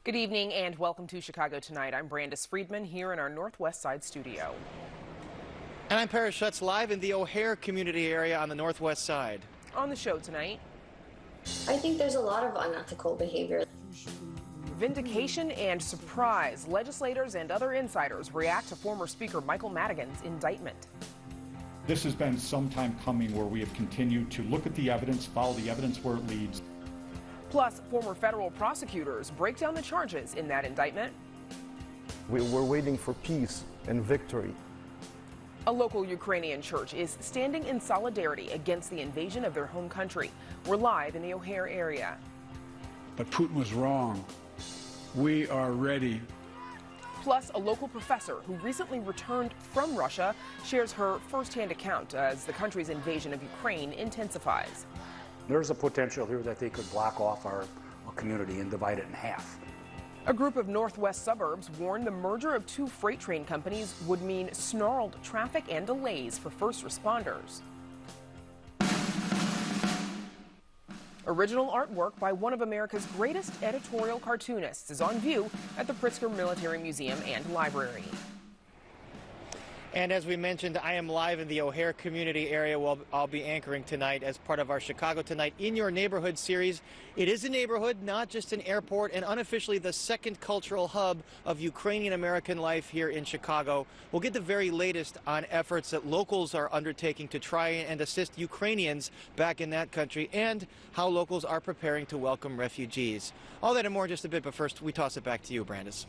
Good evening and welcome to Chicago Tonight. I'm Brandis Friedman here in our Northwest Side studio. And I'm Paris Schutz, live in the O'Hare community area on the Northwest Side. On the show tonight, I think there's a lot of unethical behavior. vindication and surprise. Legislators and other insiders react to former Speaker Michael Madigan's indictment. This has been some time coming where we have continued to look at the evidence, follow the evidence where it leads. Plus, former federal prosecutors break down the charges in that indictment. We're waiting for peace and victory. A local Ukrainian church is standing in solidarity against the invasion of their home country. We're live in the O'Hare area. But Putin was wrong. We are ready. Plus, a local professor who recently returned from Russia shares her firsthand account as the country's invasion of Ukraine intensifies. There's a potential here that they could block off our community and divide it in half. A group of Northwest suburbs warned the merger of two freight train companies would mean snarled traffic and delays for first responders. Original artwork by one of America's greatest editorial cartoonists is on view at the Pritzker Military Museum and Library. And as we mentioned, I am live in the O'Hare community area where I'll be anchoring tonight as part of our Chicago Tonight in Your Neighborhood series. It is a neighborhood, not just an airport, and unofficially the second cultural hub of Ukrainian American life here in Chicago. We'll get the very latest on efforts that locals are undertaking to try and assist Ukrainians back in that country and how locals are preparing to welcome refugees. All that and more in just a bit, but first we toss it back to you, Brandis.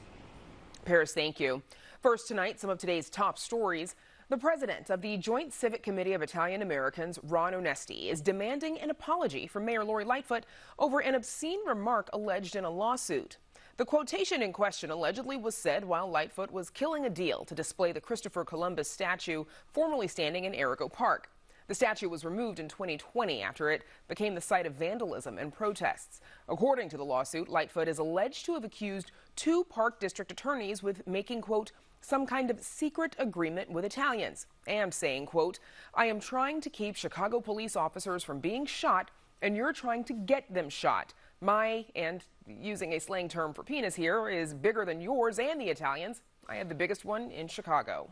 Paris, thank you. First tonight, some of today's top stories. The president of the Joint Civic Committee of Italian Americans, Ron Onesti, is demanding an apology from Mayor Lori Lightfoot over an obscene remark alleged in a lawsuit. The quotation in question allegedly was said while Lightfoot was killing a deal to display the Christopher Columbus statue formerly standing in Arago Park. The statue was removed in 2020 after it became the site of vandalism and protests. According to the lawsuit, Lightfoot is alleged to have accused two park district attorneys with making, quote, some kind of secret agreement with Italians and saying, quote, I am trying to keep Chicago police officers from being shot and you're trying to get them shot. My, and using a slang term for penis here, is bigger than yours and the Italians. I have the biggest one in Chicago.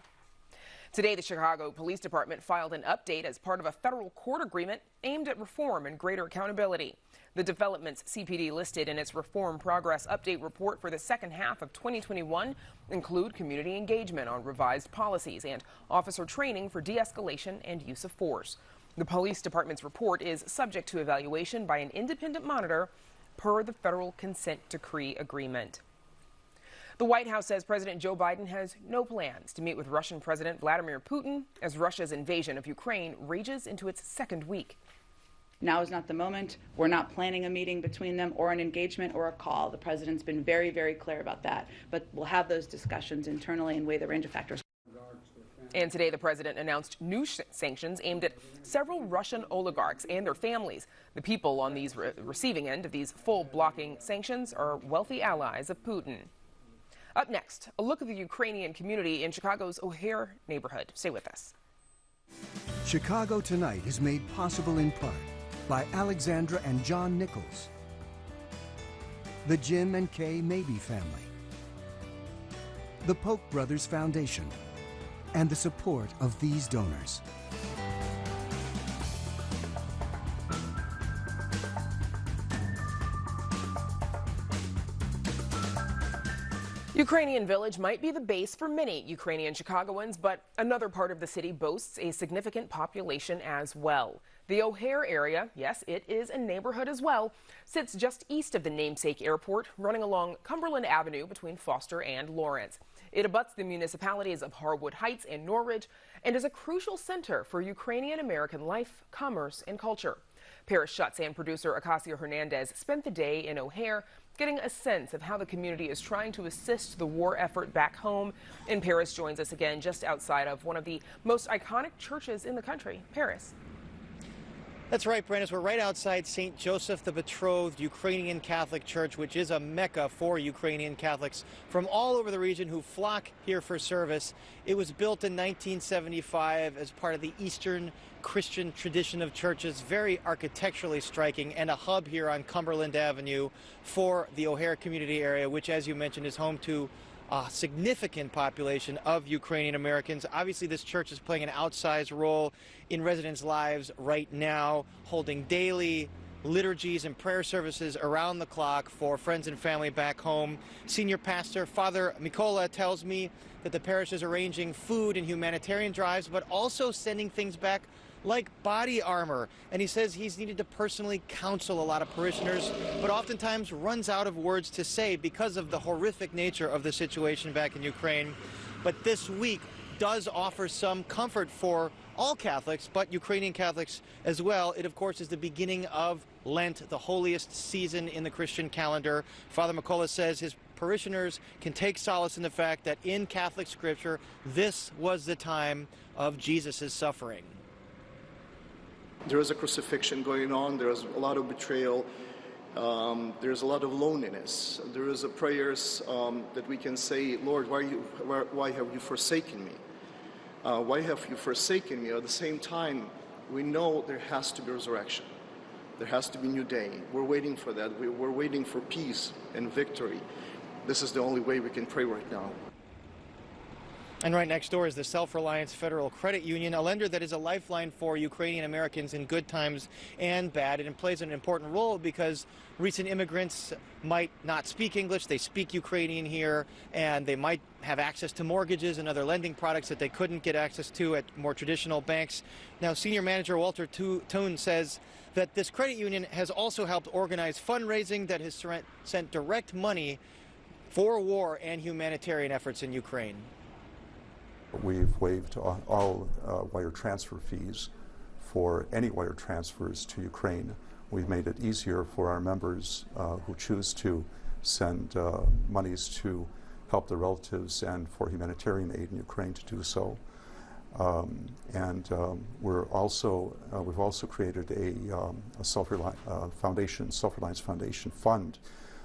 Today, the Chicago Police Department filed an update as part of a federal court agreement aimed at reform and greater accountability. The developments CPD listed in its Reform Progress Update report for the second half of 2021 include community engagement on revised policies and officer training for de-escalation and use of force. The police department's report is subject to evaluation by an independent monitor per the federal consent decree agreement. The White House says President Joe Biden has no plans to meet with Russian President Vladimir Putin as Russia's invasion of Ukraine rages into its second week. Now is not the moment. We're not planning a meeting between them or an engagement or a call. The president's been very, very clear about that. But we'll have those discussions internally and weigh the range of factors. And today the president announced new sanctions aimed at several Russian oligarchs and their families. The people on the receiving end of these full blocking sanctions are wealthy allies of Putin. Up next, a look at the Ukrainian community in Chicago's O'Hare neighborhood. Stay with us. Chicago Tonight is made possible in part by Alexandra and John Nichols, the Jim and Kay Mabey family, the Polk Brothers Foundation, and the support of these donors. Ukrainian Village might be the base for many Ukrainian Chicagoans, but another part of the city boasts a significant population as well. The O'Hare area, yes, it is a neighborhood as well, sits just east of the namesake airport, running along Cumberland Avenue between Foster and Lawrence. It abuts the municipalities of Harwood Heights and Norridge and is a crucial center for Ukrainian American life, commerce, and culture. Paris Schutz and producer Acacia Hernandez spent the day in O'Hare getting a sense of how the community is trying to assist the war effort back home. And Paris joins us again just outside of one of the most iconic churches in the country. Paris. That's right, Brandis. We're right outside St. Joseph the Betrothed Ukrainian Catholic Church, which is a mecca for Ukrainian Catholics from all over the region who flock here for service. It was built in 1975 as part of the Eastern Christian tradition of churches, very architecturally striking, and a hub here on Cumberland Avenue for the O'Hare community area, which, as you mentioned, is home to a significant population of Ukrainian Americans. Obviously, this church is playing an outsized role in residents' lives right now, holding daily liturgies and prayer services around the clock for friends and family back home. Senior pastor Father Mikola tells me that the parish is arranging food and humanitarian drives, but also sending things back like body armor. And he says he's needed to personally counsel a lot of parishioners, but oftentimes runs out of words to say because of the horrific nature of the situation back in Ukraine. But this week does offer some comfort for all Catholics, but Ukrainian Catholics as well. It, of course, is the beginning of Lent, the holiest season in the Christian calendar. Father Mikola says his parishioners can take solace in the fact that in Catholic scripture, this was the time of Jesus' suffering. There is a crucifixion going on. There is a lot of betrayal. There's a lot of loneliness. There is a prayers that we can say, Lord, why have you forsaken me? Why have you forsaken me? At the same time, we know there has to be resurrection. There has to be a new day. We're waiting for that. We're waiting for peace and victory. This is the only way we can pray right now. And right next door is the Self-Reliance Federal Credit Union, a lender that is a lifeline for Ukrainian Americans in good times and bad. And it plays an important role because recent immigrants might not speak English, they speak Ukrainian here, and they might have access to mortgages and other lending products that they couldn't get access to at more traditional banks. Now, Senior Manager Walter Toon says that this credit union has also helped organize fundraising that has sent direct money for war and humanitarian efforts in Ukraine. We've waived all wire transfer fees for any wire transfers to Ukraine. We've made it easier for our members who choose to send monies to help their relatives and for humanitarian aid in Ukraine to do so. We've also created a Self-Reliance Foundation fund.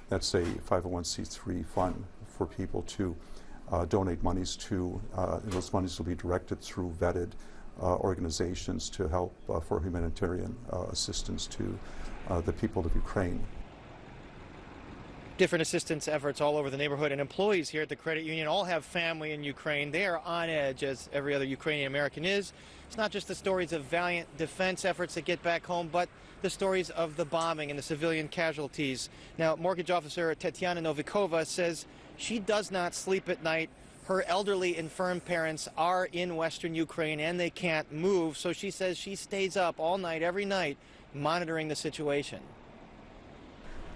That's a 501c3 fund for people to donate monies to. Those monies will be directed through vetted organizations to help for humanitarian assistance to the people of Ukraine. Different assistance efforts all over the neighborhood, and employees here at the credit union all have family in Ukraine. They are on edge, as every other Ukrainian American is. It's not just the stories of valiant defense efforts that get back home, but the stories of the bombing and the civilian casualties. Now, mortgage officer Tetiana Novikova says she does not sleep at night. Her elderly, infirm parents are in Western Ukraine and they can't move, so she says she stays up all night, every night, monitoring the situation.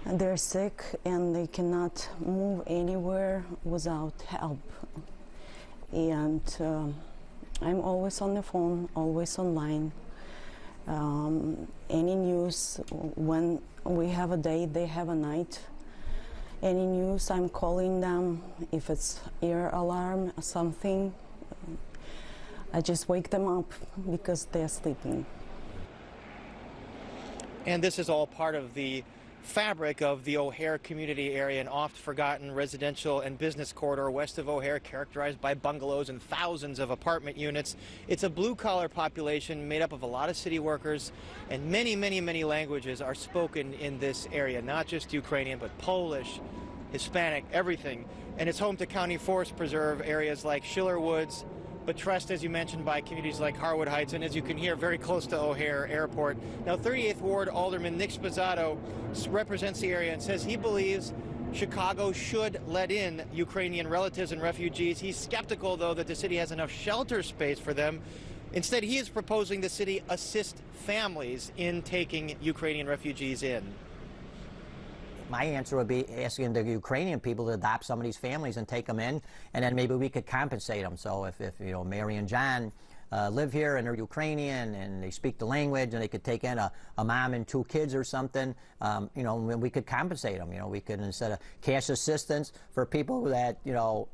They're sick and they cannot move anywhere without help. And I'm always on the phone, always online. Any news, when we have a day, they have a night. Any news, I'm calling them. If it's air alarm or something, I just wake them up because they're sleeping. And this is all part of the fabric of the O'Hare community area, an oft-forgotten residential and business corridor west of O'Hare, characterized by bungalows and thousands of apartment units. It's a blue-collar population made up of a lot of city workers, and many, many, many languages are spoken in this area, not just Ukrainian, but Polish, Hispanic, everything. And it's home to county forest preserve areas like Schiller Woods, but trust, as you mentioned, by communities like Harwood Heights, and as you can hear, very close to O'Hare Airport. Now, 38th Ward Alderman Nick Sposato represents the area and says he believes Chicago should let in Ukrainian relatives and refugees. He's skeptical, though, that the city has enough shelter space for them. Instead, he is proposing the city assist families in taking Ukrainian refugees in. My answer would be asking the Ukrainian people to adopt some of these families and take them in, and then maybe we could compensate them. So if you know, Mary and John live here and they're Ukrainian and they speak the language and they could take in a mom and 2 kids or something, you know, we could compensate them. You know, we could, instead of cash assistance for people that, you know,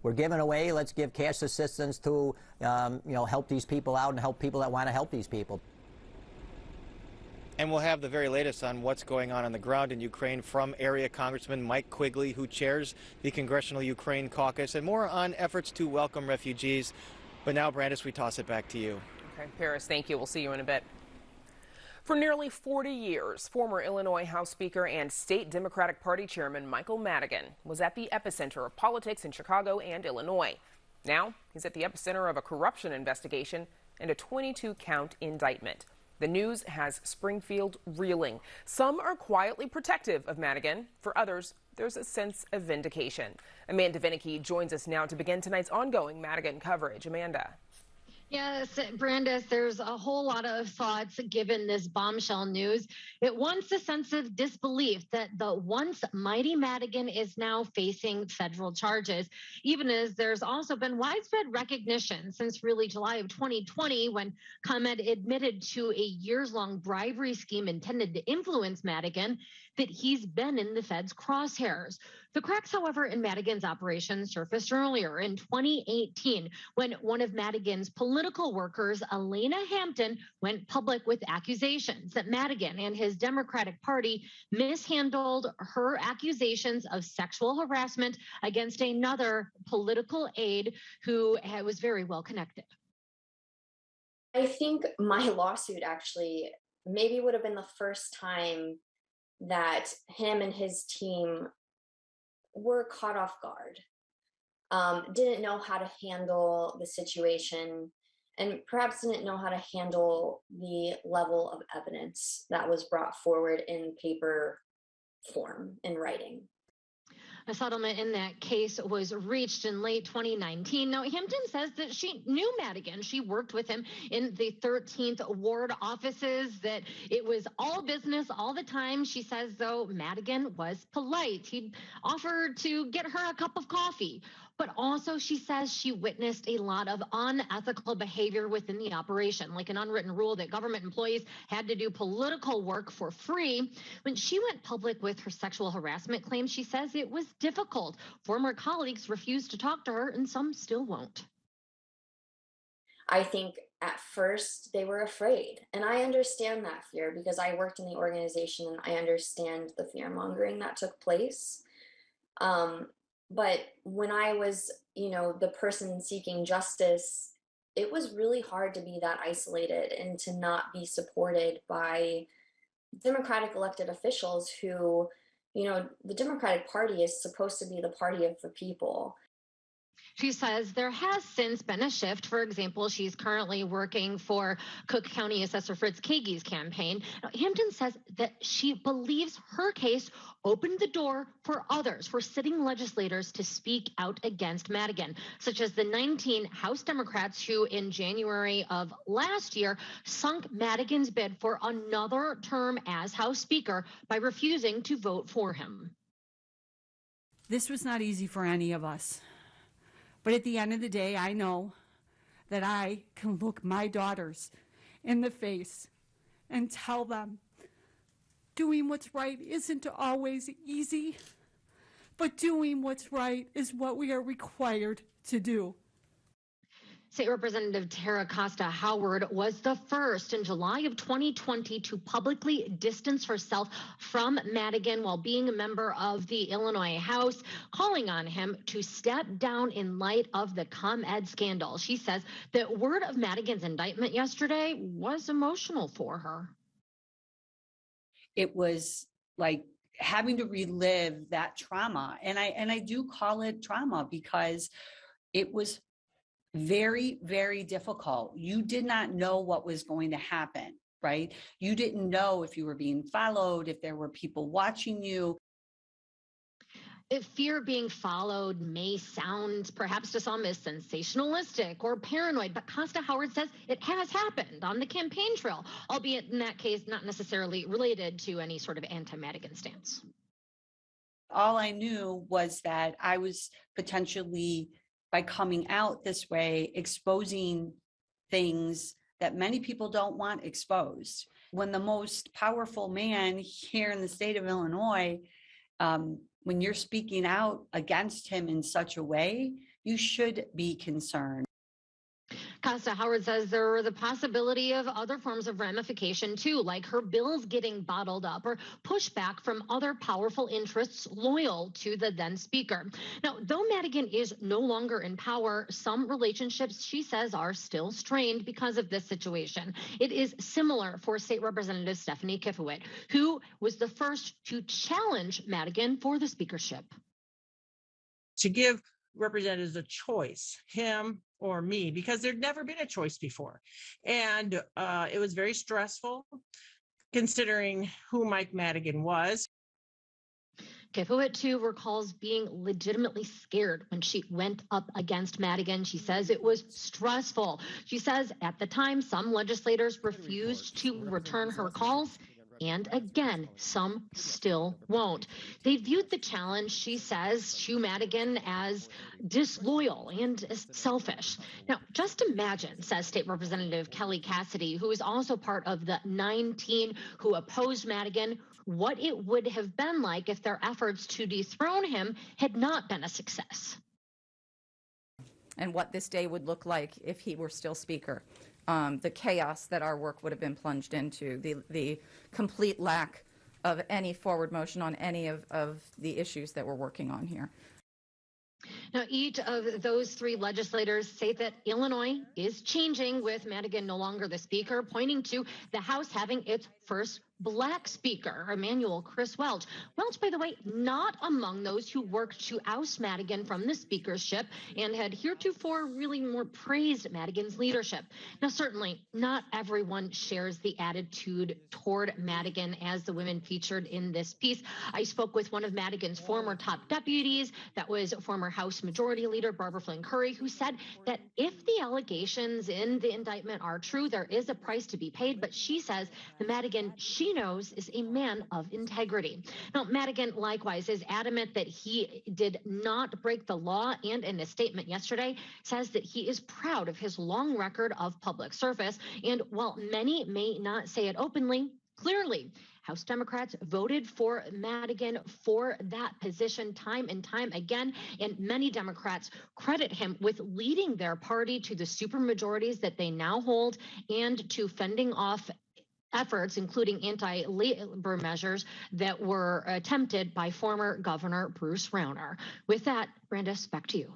we're giving away, let's give cash assistance to, you know, help these people out and help people that want to help these people. And we'll have the very latest on what's going on the ground in Ukraine from area Congressman Mike Quigley, who chairs the Congressional Ukraine Caucus, and more on efforts to welcome refugees. But now, Brandis, we toss it back to you. Okay, Paris, thank you. We'll see you in a bit. For nearly 40 years, former Illinois House Speaker and State Democratic Party Chairman Michael Madigan was at the epicenter of politics in Chicago and Illinois. Now, he's at the epicenter of a corruption investigation and a 22-count indictment. The news has Springfield reeling. Some are quietly protective of Madigan. For others, there's a sense of vindication. Amanda Vinicky joins us now to begin tonight's ongoing Madigan coverage. Amanda. Yes, Brandis, there's a whole lot of thoughts given this bombshell news. It wants a sense of disbelief that the once mighty Madigan is now facing federal charges, even as there's also been widespread recognition since really July of 2020 when ComEd admitted to a years-long bribery scheme intended to influence Madigan that he's been in the Fed's crosshairs. The cracks, however, in Madigan's operation surfaced earlier in 2018 when one of Madigan's political workers, Elena Hampton, went public with accusations that Madigan and his Democratic Party mishandled her accusations of sexual harassment against another political aide who was very well connected. I think my lawsuit actually maybe would have been the first time that him and his team were caught off guard, didn't know how to handle the situation, and perhaps didn't know how to handle the level of evidence that was brought forward in paper form, in writing. A settlement in that case was reached in late 2019. Now, Hampton says that she knew Madigan. She worked with him in the 13th Ward offices, that it was all business all the time. She says, though, Madigan was polite. He'd offered to get her a cup of coffee. But also, she says she witnessed a lot of unethical behavior within the operation, like an unwritten rule that government employees had to do political work for free. When she went public with her sexual harassment claims, she says it was difficult. Former colleagues refused to talk to her, and some still won't. I think at first they were afraid, and I understand that fear because I worked in the organization and I understand the fear mongering that took place. But when I was, the person seeking justice, it was really hard to be that isolated and to not be supported by Democratic elected officials who, the Democratic Party is supposed to be the party of the people. She says there has since been a shift. For example, she's currently working for Cook County Assessor Fritz Kagey's campaign. Now, Hampton says that she believes her case opened the door for others, for sitting legislators to speak out against Madigan, such as the 19 House Democrats who in January of last year sunk Madigan's bid for another term as House Speaker by refusing to vote for him. This was not easy for any of us. But at the end of the day, I know that I can look my daughters in the face and tell them doing what's right isn't always easy, but doing what's right is what we are required to do. State Representative Tara Costa Howard was the first in July of 2020 to publicly distance herself from Madigan while being a member of the Illinois House, calling on him to step down in light of the ComEd scandal. She says that word of Madigan's indictment yesterday was emotional for her. It was like having to relive that trauma. And I do call it trauma because it was very, very difficult. You did not know what was going to happen, right? You didn't know if you were being followed, if there were people watching you. If fear of being followed may sound perhaps to some as sensationalistic or paranoid, but Costa Howard says it has happened on the campaign trail, albeit in that case not necessarily related to any sort of anti-Madigan stance. All I knew was that I was potentially, by coming out this way, exposing things that many people don't want exposed. When the most powerful man here in the state of Illinois, when you're speaking out against him in such a way, you should be concerned. Costa Howard says there were the possibility of other forms of ramification too, like her bills getting bottled up or pushback from other powerful interests loyal to the then speaker. Now, though Madigan is no longer in power, some relationships, she says, are still strained because of this situation. It is similar for State Representative Stephanie Kifowit, who was the first to challenge Madigan for the speakership. To give representatives a choice, him or me, because there'd never been a choice before. And it was very stressful considering who Mike Madigan was. Kifowit, too, recalls being legitimately scared when she went up against Madigan. She says it was stressful. She says at the time, some legislators refused to return her calls. And again, some still won't. They viewed the challenge, she says, to Madigan as disloyal and selfish. Now, just imagine, says State Representative Kelly Cassidy, who is also part of the 19 who opposed Madigan, what it would have been like if their efforts to dethrone him had not been a success. And what this day would look like if he were still speaker. The chaos that our work would have been plunged into, the complete lack of any forward motion on any of the issues that we're working on here. Now, each of those three legislators say that Illinois is changing with Madigan no longer the speaker, pointing to the House having its first Black speaker, Emmanuel Chris Welch. Welch, by the way, not among those who worked to oust Madigan from the speakership and had heretofore really more praised Madigan's leadership. Now, certainly not everyone shares the attitude toward Madigan as the women featured in this piece. I spoke with one of Madigan's former top deputies, that was former House Majority Leader Barbara Flynn Curry, who said that if the allegations in the indictment are true, there is a price to be paid, but she says the Madigan she knows is a man of integrity. Now, Madigan likewise is adamant that he did not break the law, and in a statement yesterday says that he is proud of his long record of public service. And while many may not say it openly, clearly House Democrats voted for Madigan for that position time and time again, and many Democrats credit him with leading their party to the supermajorities that they now hold and to fending off efforts, including anti-labor measures that were attempted by former Governor Bruce Rauner. With that, Brandis, back to you.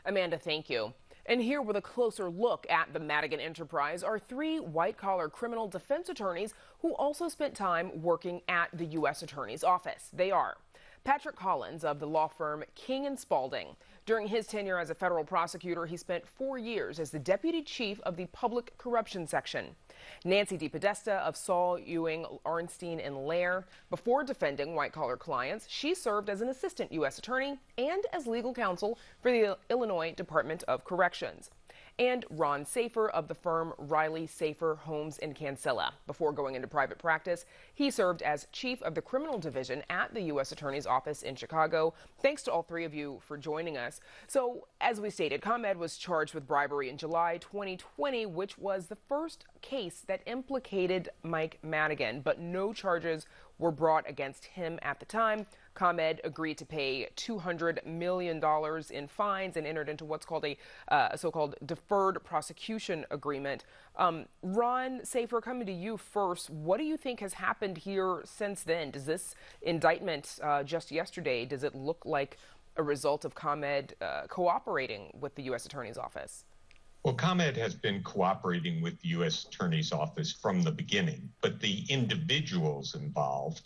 Amanda, thank you. And here with a closer look at the Madigan enterprise are three white-collar criminal defense attorneys who also spent time working at the U.S. Attorney's Office. They are Patrick Collins of the law firm King & Spalding. During his tenure as a federal prosecutor, he spent 4 years as the deputy chief of the Public Corruption Section. Nancy DePodesta of Saul, Ewing, Arnstein, and Lair. Before defending white-collar clients, she served as an assistant U.S. attorney and as legal counsel for the Illinois Department of Corrections. And Ron Safer of the firm Riley, Safer, Holmes, and Cancella. Before going into private practice, he served as chief of the criminal division at the U.S. Attorney's Office in Chicago. Thanks to all three of you for joining us. So, as we stated, ComEd was charged with bribery in July 2020, which was the first case that implicated Mike Madigan, but no charges were brought against him at the time. ComEd agreed to pay $200 million in fines and entered into what's called a so-called deferred prosecution agreement. Ron Safer, coming to you first, what do you think has happened here since then? Does this indictment just yesterday, does it look like a result of ComEd cooperating with the U.S. Attorney's Office? Well, ComEd has been cooperating with the U.S. Attorney's Office from the beginning, but the individuals involved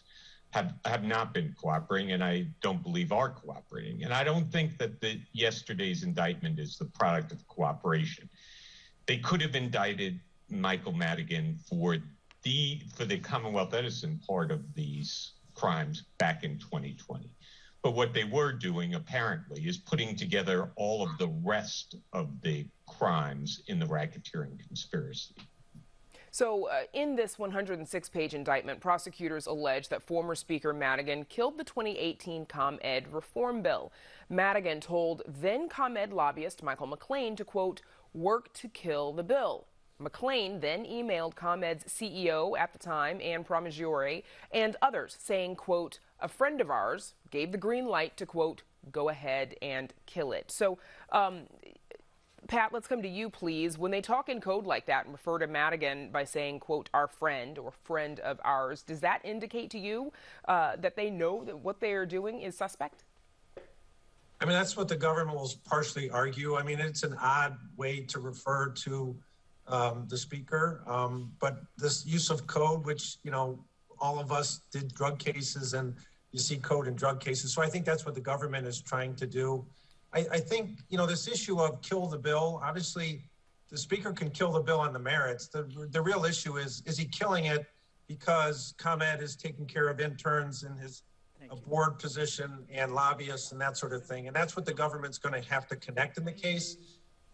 have not been cooperating, and I don't believe are cooperating. And I don't think that yesterday's indictment is the product of cooperation. They could have indicted Michael Madigan for the Commonwealth Edison part of these crimes back in 2020. But what they were doing, apparently, is putting together all of the rest of the crimes in the racketeering conspiracy. So in this 106-page indictment, prosecutors allege that former Speaker Madigan killed the 2018 ComEd reform bill. Madigan told then ComEd lobbyist Michael McLean to, quote, work to kill the bill. McLean then emailed ComEd's CEO at the time, Ann Promigiore, and others saying, quote, a friend of ours gave the green light to, quote, go ahead and kill it. So Pat, let's come to you, please. When they talk in code like that and refer to Madigan by saying, quote, our friend or friend of ours, does that indicate to you that they know that what they are doing is suspect? I mean, that's what the government will partially argue. I mean, it's an odd way to refer to the speaker, but this use of code, which, you know, all of us did drug cases and you see code in drug cases. So I think that's what the government is trying to do. I think, you know, this issue of kill the bill, obviously the speaker can kill the bill on the merits. The real issue is he killing it because ComEd is taking care of interns in his board position and lobbyists and that sort of thing. And that's what the government's going to have to connect in the case.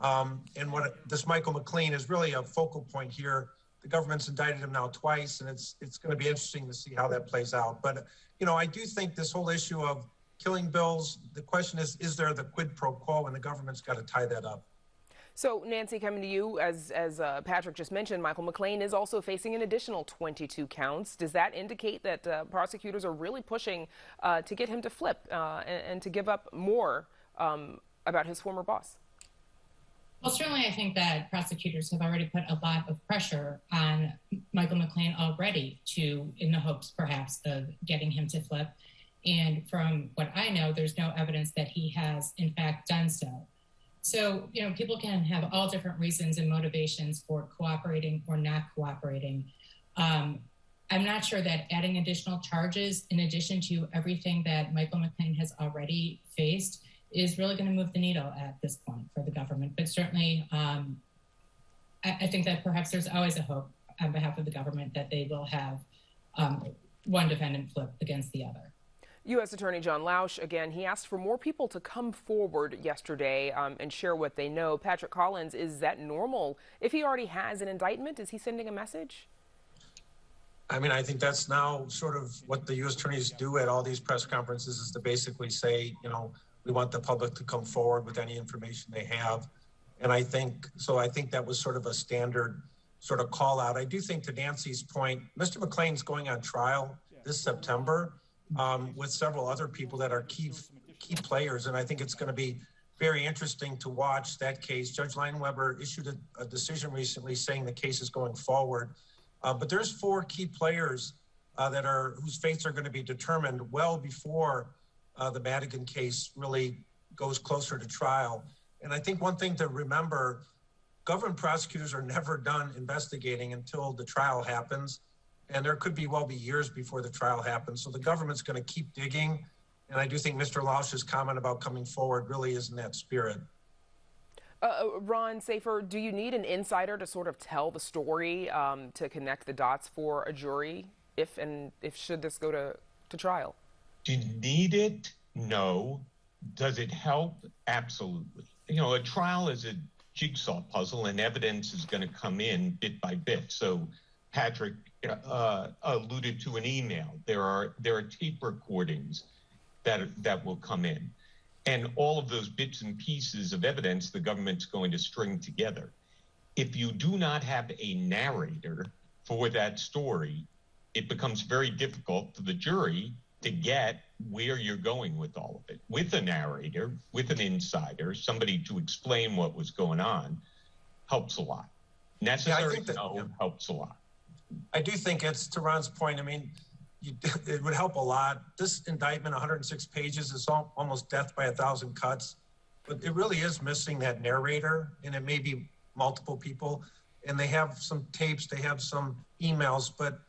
And what this Michael McLean is really a focal point here. The government's indicted him now twice, and it's going to be interesting to see how that plays out. But, you know, I do think this whole issue of killing bills, the question is there the quid pro quo, and the government's got to tie that up. So, Nancy, coming to you, as Patrick just mentioned, Michael McLean is also facing an additional 22 counts. Does that indicate that prosecutors are really pushing to get him to flip and to give up more about his former boss? Well, certainly I think that prosecutors have already put a lot of pressure on Michael McLean already in the hopes perhaps of getting him to flip. And from what I know, there's no evidence that he has in fact done so. So, you know, people can have all different reasons and motivations for cooperating or not cooperating. I'm not sure that adding additional charges in addition to everything that Michael McLean has already faced is really going to move the needle at this point for the government. But certainly, I think that perhaps there's always a hope on behalf of the government that they will have one defendant flip against the other. U.S. Attorney John Lausch, again, he asked for more people to come forward yesterday and share what they know. Patrick Collins, is that normal? If he already has an indictment, is he sending a message? I mean, I think that's now sort of what the U.S. attorneys do at all these press conferences is to basically say, you know, we want the public to come forward with any information they have. And I think that was sort of a standard sort of call out. I do think, to Nancy's point, Mr. McLean's going on trial this September with several other people that are key players. And I think it's going to be very interesting to watch that case. Judge Lineweber issued a decision recently saying the case is going forward. But there's 4 key players whose fates are going to be determined well before the Madigan case really goes closer to trial. And I think one thing to remember, government prosecutors are never done investigating until the trial happens. And there could be years before the trial happens. So the government's going to keep digging. And I do think Mr. Lausch's comment about coming forward really is in that spirit. Ron Safer, do you need an insider to sort of tell the story to connect the dots for a jury if should this go to trial? Do you need it? No. Does it help? Absolutely. You know, a trial is a jigsaw puzzle, and evidence is going to come in bit by bit. So Patrick alluded to an email. There are tape recordings that will come in, and all of those bits and pieces of evidence the government's going to string together. If you do not have a narrator for that story, it becomes very difficult for the jury to get where you're going with all of it. With a narrator, with an insider, somebody to explain what was going on, helps a lot. Necessary helps a lot. I do think it's, to Ron's point, I mean, it would help a lot. This indictment, 106 pages, is almost death by 1,000 cuts. But it really is missing that narrator, and it may be multiple people. And they have some tapes, they have some emails, but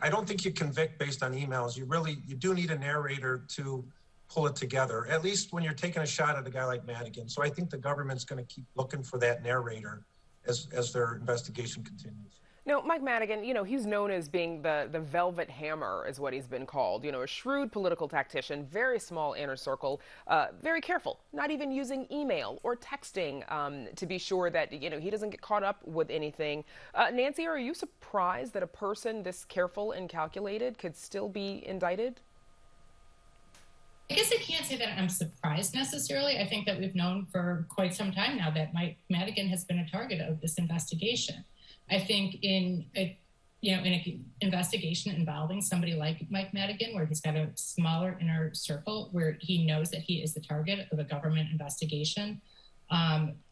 I don't think you convict based on emails. You do need a narrator to pull it together, at least when you're taking a shot at a guy like Madigan. So I think the government's going to keep looking for that narrator as their investigation continues. Now, Mike Madigan, you know, he's known as being the velvet hammer, is what he's been called. You know, a shrewd political tactician, very small inner circle, very careful, not even using email or texting to be sure that, you know, he doesn't get caught up with anything. Nancy, are you surprised that a person this careful and calculated could still be indicted? I guess I can't say that I'm surprised necessarily. I think that we've known for quite some time now that Mike Madigan has been a target of this investigation. I think in an investigation involving somebody like Mike Madigan, where he's got a smaller inner circle, where he knows that he is the target of a government investigation,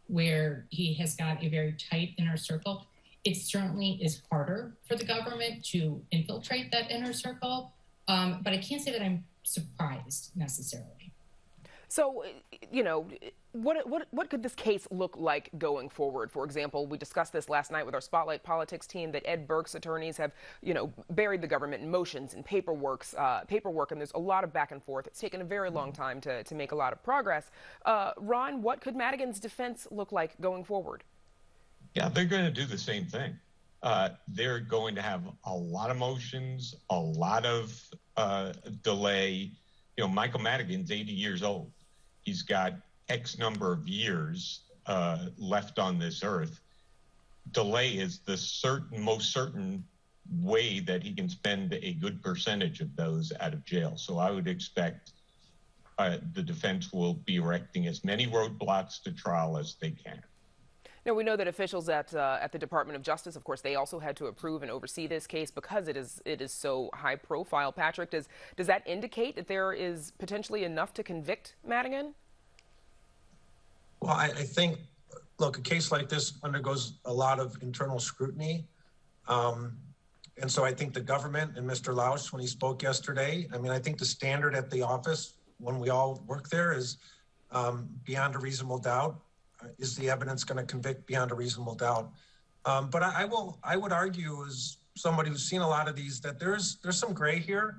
where he has got a very tight inner circle. It certainly is harder for the government to infiltrate that inner circle, but I can't say that I'm surprised necessarily. So, you know, what could this case look like going forward? For example, we discussed this last night with our Spotlight Politics team that Ed Burke's attorneys have, you know, buried the government in motions and paperwork, and there's a lot of back and forth. It's taken a very long time to make a lot of progress. Ron, what could Madigan's defense look like going forward? Yeah, they're going to do the same thing. They're going to have a lot of motions, a lot of delay. You know, Michael Madigan's 80 years old. He's got X number of years left on this earth. Delay is the most certain way that he can spend a good percentage of those out of jail. So I would expect the defense will be erecting as many roadblocks to trial as they can. Now, we know that officials at the Department of Justice, of course, they also had to approve and oversee this case because it is so high profile. Patrick, does that indicate that there is potentially enough to convict Madigan? Well, I think, look, a case like this undergoes a lot of internal scrutiny. And so I think the government and Mr. Lausch, when he spoke yesterday, I mean, I think the standard at the office when we all work there is beyond a reasonable doubt. Is the evidence going to convict beyond a reasonable doubt? But I would argue, as somebody who's seen a lot of these, that there's some gray here.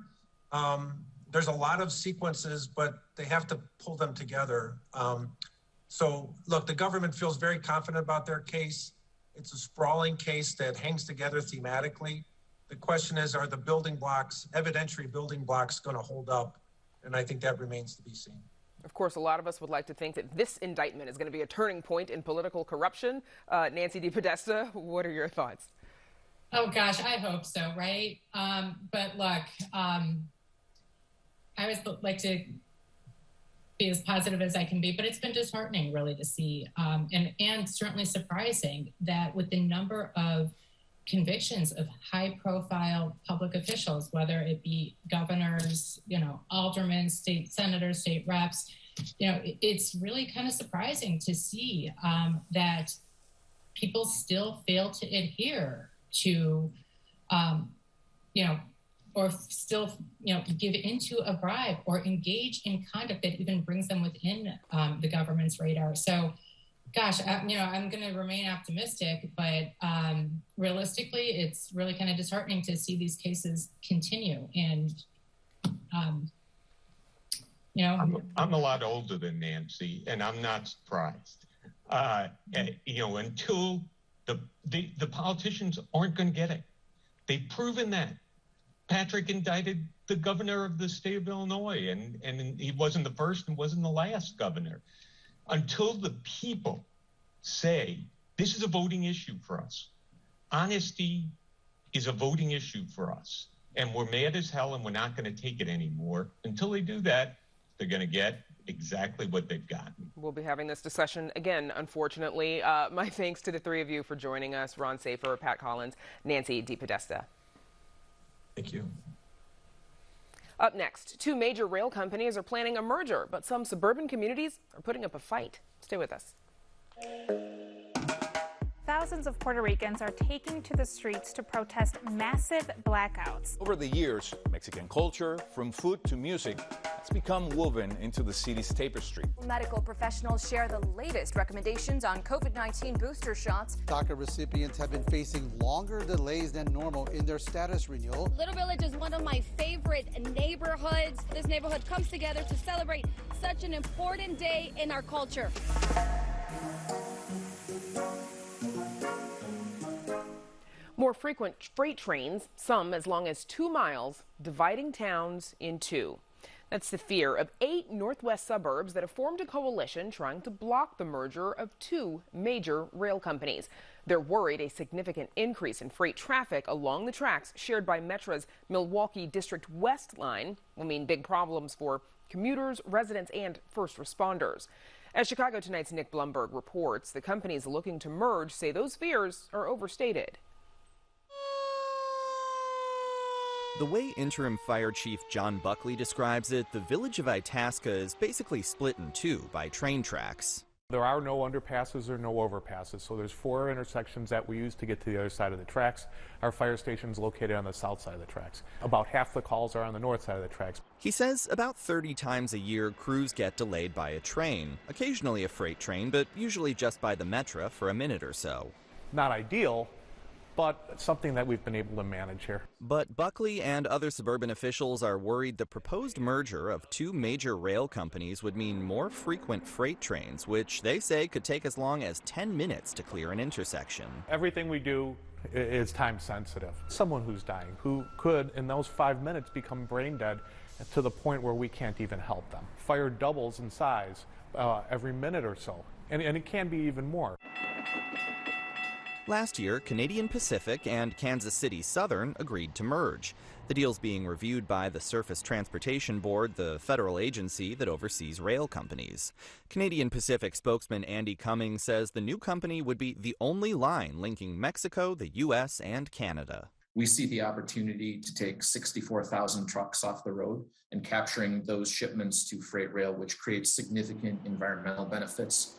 There's a lot of sequences, but they have to pull them together. So look, the government feels very confident about their case. It's a sprawling case that hangs together thematically. The question is, are the building blocks, evidentiary building blocks, going to hold up? And I think that remains to be seen. Of course, a lot of us would like to think that this indictment is going to be a turning point in political corruption. Nancy DePodesta, what are your thoughts? Oh, gosh, I hope so, right? But look, I always like to be as positive as I can be, but it's been disheartening, really, to see, and certainly surprising that with the number of convictions of high-profile public officials, whether it be governors, you know, aldermen, state senators, state reps, you know, it's really kind of surprising to see that people still fail to adhere to, you know, or still, you know, give into a bribe or engage in conduct that even brings them within the government's radar. So, gosh, you know, I'm going to remain optimistic, but realistically, it's really kind of disheartening to see these cases continue. And, you know, I'm a lot older than Nancy, and I'm not surprised. You know, until the politicians aren't going to get it. They've proven that. Patrick indicted the governor of the state of Illinois, and he wasn't the first and wasn't the last governor. Until the people say, this is a voting issue for us. Honesty is a voting issue for us. And we're mad as hell and we're not going to take it anymore. Until they do that, they're going to get exactly what they've gotten. We'll be having this discussion again, unfortunately. My thanks to the three of you for joining us, Ron Safer, Pat Collins, Nancy DePodesta. Thank you. Up next, two major rail companies are planning a merger, but some suburban communities are putting up a fight. Stay with us. Thousands of Puerto Ricans are taking to the streets to protest massive blackouts. Over the years, Mexican culture, from food to music, has become woven into the city's tapestry. Medical professionals share the latest recommendations on COVID-19 booster shots. DACA recipients have been facing longer delays than normal in their status renewal. Little Village is one of my favorite neighborhoods. This neighborhood comes together to celebrate such an important day in our culture. More frequent freight trains, some as long as 2 miles, dividing towns in two. That's the fear of 8 northwest suburbs that have formed a coalition trying to block the merger of 2 major rail companies. They're worried a significant increase in freight traffic along the tracks shared by Metra's Milwaukee District West line will mean big problems for commuters, residents, and first responders. As Chicago Tonight's Nick Blumberg reports, the companies looking to merge say those fears are overstated. The way Interim Fire Chief John Buckley describes it, the village of Itasca is basically split in two by train tracks. There are no underpasses or no overpasses, so there's 4 intersections that we use to get to the other side of the tracks. Our fire station's located on the south side of the tracks. About half the calls are on the north side of the tracks. He says about 30 times a year crews get delayed by a train, occasionally a freight train, but usually just by the Metra for a minute or so. Not ideal, but something that we've been able to manage here. But Buckley and other suburban officials are worried the proposed merger of 2 major rail companies would mean more frequent freight trains, which they say could take as long as 10 minutes to clear an intersection. Everything we do is time sensitive. Someone who's dying, who could in those 5 minutes become brain dead to the point where we can't even help them. Fire doubles in size every minute or so, and it can be even more. Last year, Canadian Pacific and Kansas City Southern agreed to merge. The deal's being reviewed by the Surface Transportation Board, the federal agency that oversees rail companies. Canadian Pacific spokesman Andy Cummings says the new company would be the only line linking Mexico, the U.S., and Canada. We see the opportunity to take 64,000 trucks off the road and capturing those shipments to freight rail, which creates significant environmental benefits,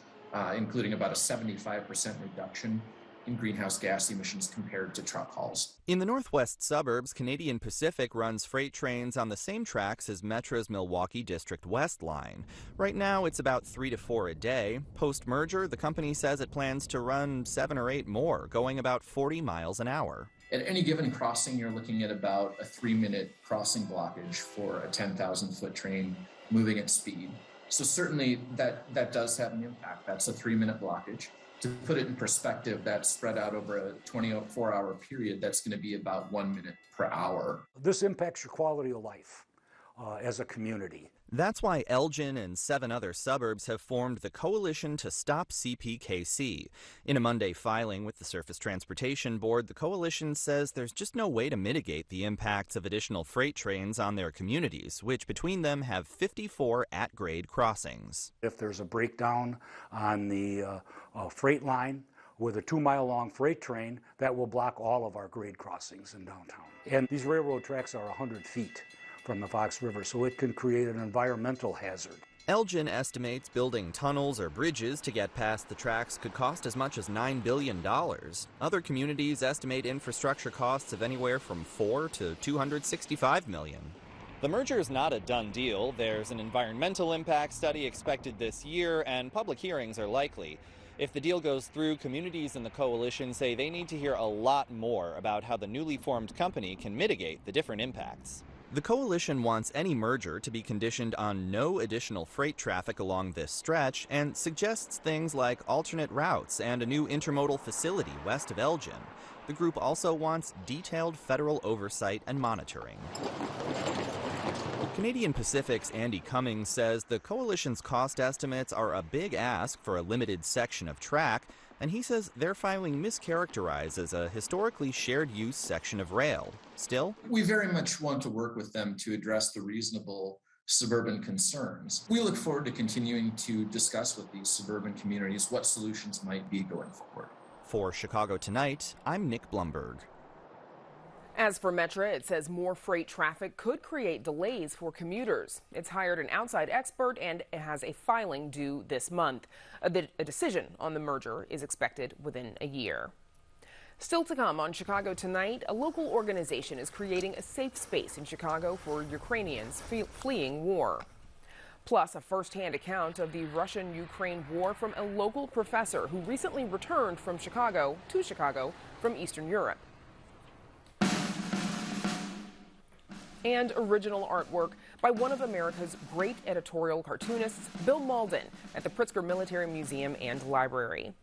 including about a 75% reduction in greenhouse gas emissions compared to truck hauls. In the northwest suburbs, Canadian Pacific runs freight trains on the same tracks as Metra's Milwaukee District West line. Right now, it's about 3 to 4 a day. Post-merger, the company says it plans to run 7 or 8 more, going about 40 miles an hour. At any given crossing, you're looking at about a 3-minute crossing blockage for a 10,000-foot train moving at speed. So certainly that does have an impact. That's a 3-minute blockage. To put it in perspective, that's spread out over a 24-hour period. That's going to be about 1 minute per hour. This impacts your quality of life as a community. That's why Elgin and 7 other suburbs have formed the Coalition to Stop CPKC. In a Monday filing with the Surface Transportation Board, the coalition says there's just no way to mitigate the impacts of additional freight trains on their communities, which between them have 54 at-grade crossings. If there's a breakdown on the freight line with a 2-mile-long freight train, that will block all of our grade crossings in downtown. And these railroad tracks are 100 feet from the Fox River, so it can create an environmental hazard. Elgin estimates building tunnels or bridges to get past the tracks could cost as much as $9 billion. Other communities estimate infrastructure costs of anywhere from $4 to $265 million. The merger is not a done deal. There's an environmental impact study expected this year, and public hearings are likely. If the deal goes through, communities in the coalition say they need to hear a lot more about how the newly formed company can mitigate the different impacts. The coalition wants any merger to be conditioned on no additional freight traffic along this stretch and suggests things like alternate routes and a new intermodal facility west of Elgin. The group also wants detailed federal oversight and monitoring. Canadian Pacific's Andy Cummings says the coalition's cost estimates are a big ask for a limited section of track, and he says their filing mischaracterizes a historically shared-use section of rail. Still, we very much want to work with them to address the reasonable suburban concerns. We look forward to continuing to discuss with these suburban communities what solutions might be going forward. For Chicago Tonight, I'm Nick Blumberg. As for Metra, it says more freight traffic could create delays for commuters. It's hired an outside expert and it has a filing due this month. A decision on the merger is expected within a year. Still to come on Chicago Tonight, a local organization is creating a safe space in Chicago for Ukrainians fleeing war. Plus, a first-hand account of the Russian-Ukraine war from a local professor who recently returned from Chicago from Eastern Europe. And original artwork by one of America's great editorial cartoonists, Bill Mauldin, at the Pritzker Military Museum and Library.